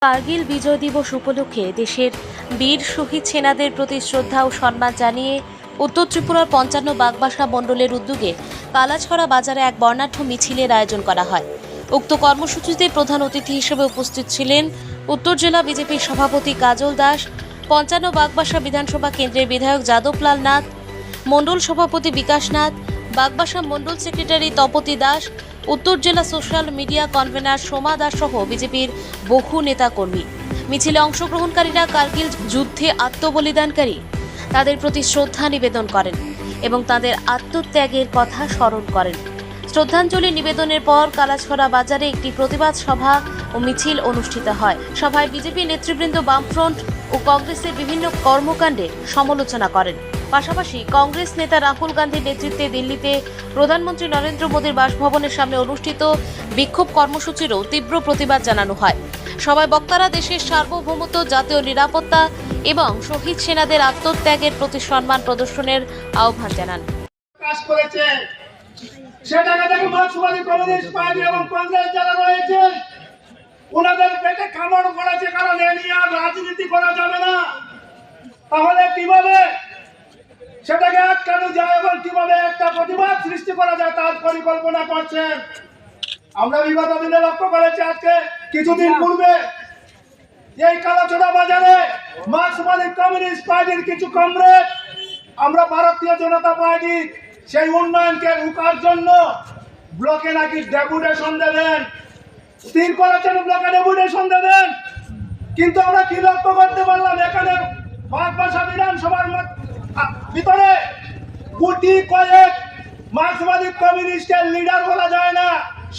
কার্গিল বিজয় দিবস উপলক্ষে দেশের বীর শহীদ সেনাদের প্রতি শ্রদ্ধা ও সম্মান জানিয়ে উত্তর ত্রিপুরার ৫৫ বাগবাসা মণ্ডলের উদ্যোগে কালাছড়া বাজারে এক বর্ণাঢ্য মিছিলের আয়োজন করা হয়। উক্ত কর্মসূচিতে প্রধান অতিথি হিসেবে উপস্থিত ছিলেন উত্তর জেলা বিজেপির সভাপতি কাজল দাস, ৫৫ বাগবাসা বিধানসভা কেন্দ্রের বিধায়ক যাদবলাল নাথ, মণ্ডল সভাপতি বিকাশ নাথ, বাগবাসা মণ্ডল সেক্রেটারি তপতি দাস, উত্তর জেলা social media convener Soma Das সহ বিজেপির বহু নেতাকর্মী। মিছিলে অংশগ্রহণকারীরা কার্গিল যুদ্ধে আত্মবলিদানকারী তাদের প্রতি শ্রদ্ধা নিবেদন করেন এবং তাদের আত্মত্যাগের কথা স্মরণ করেন। শ্রদ্ধাঞ্জলি নিবেদনের পর কালাছড়া বাজারে একটি প্রতিবাদ সভা ও মিছিল অনুষ্ঠিত হয়। সভায় বিজেপি নেতৃবৃন্দ বামফ্রন্ট ও কংগ্রেসের বিভিন্ন কর্মকাণ্ডের সমালোচনা করেন। পাশাপাশি কংগ্রেস নেতা রাহুল গান্ধীর নেতৃত্বে দিল্লিতে প্রধানমন্ত্রী নরেন্দ্র মোদীর বাসভবনের সামনে অনুষ্ঠিত বিক্ষোভ কর্মসূচিরও তীব্র প্রতিবাদ জানানো হয়। সবাই বক্তারা দেশের সার্বভৌমত্ব, জাতীয় নিরাপত্তা এবং শহীদ সেনাদের আত্মত্যাগের প্রতি সম্মান প্রদর্শনের আহ্বান জানান। সেটাকে দেখে মার্ক্সবাদী কমিউনিস্ট পার্টি এবং কংগ্রেস যারা রয়েছে ওনাদের পেটে কামড় পড়েছে, কারণ এ নিয়ে আর রাজনীতি করা যাবে না। তাহলে কিভাবে সেটাকে আটকানো যায় এবং কিভাবে একটা প্রতিবাদ সৃষ্টি করা যায় তার পরিকল্পনা করছেন। আমরা বিগত দিনে লক্ষ্য করেছি, আজকে কিছুদিন পূর্বে এই কালাছড়া বাজারে মার্ক্সবাদী কমিউনিস্ট পার্টির কিছু কমরেড আমরা ভারতীয় জনতা পার্টি সেই উন্নয়নকে রুখার জন্য ব্লকে নাকি ডেপুটেশন দেবেন, স্থির করেছেন ব্লকে ডেপুটেশন দেবেন। কিন্তু আমরা কি লক্ষ্য করতে পারলাম, এখানে বাগবাসা বিধানসভার ভিতরে গুটি কয়েক মার্ক্সবাদী কমিউনিস্টের লিডার বলা যায় না,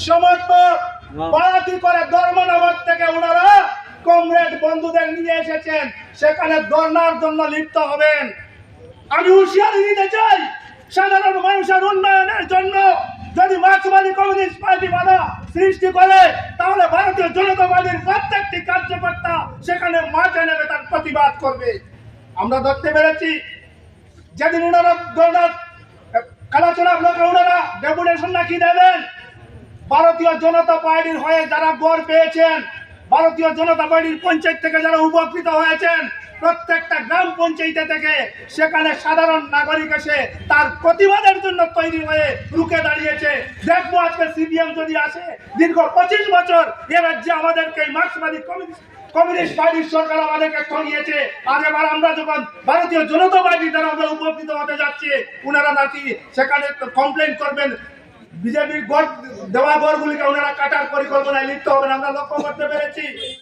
সমর্থক বাড়াতি করে ধর্মনগর থেকে ওনারা কমরেড বন্ধুদের নিয়ে এসেছেন, সেখানে ধর্নার জন্য লিপ্ত হবেন। আমি হুঁশিয়ারি দিতে চাই, সাধারণ মানুষের উন্নয়নের জন্য যদি মার্ক্সবাদী কমিউনিস্ট পার্টি বাধা সৃষ্টি করে, তাহলে ভারতীয় জনতা পার্টির প্রত্যেকটি কার্যকর্তা সেখানে মাঠে নেমে তার প্রতিবাদ করবে। আমরা দেখতে পেরেছি যেদিন ওনারা কালাছড়া ব্লকে ওনারা ডেপুটেশন নাকি দেবেন, ভারতীয় জনতা পার্টির হয়ে যারা গড় পেয়েছেন, ভারতীয় জনতা পার্টির পঞ্চায়েত থেকে যারা উপকৃত হয়েছেন, প্রত্যেকটা গ্রাম পঞ্চায়েতে থেকে সেখানে সাধারণ নাগরিক এসে তার প্রতিবাদের জন্য তৈরি হয়ে রুখে দাঁড়িয়েছে। দেখবো আজকে সিপিএম যদি আসে, দীর্ঘ 25 বছর এ রাজ্যে আমাদেরকে মার্ক্সবাদী কমিউনিস্ট পার্টির সরকার আমাদেরকে ঠকিয়েছে, আর এবার আমরা যখন ভারতীয় জনতা পার্টি দ্বারা আমরা উপকৃত হতে যাচ্ছি, ওনারা নাকি সেখানে কমপ্লেন করবেন, বিজেপির দেওয়া গড়গুলিকে ওনারা কাটার পরিকল্পনায় লিপ্ত হবেন। আমরা লক্ষ্য করতে পেরেছি।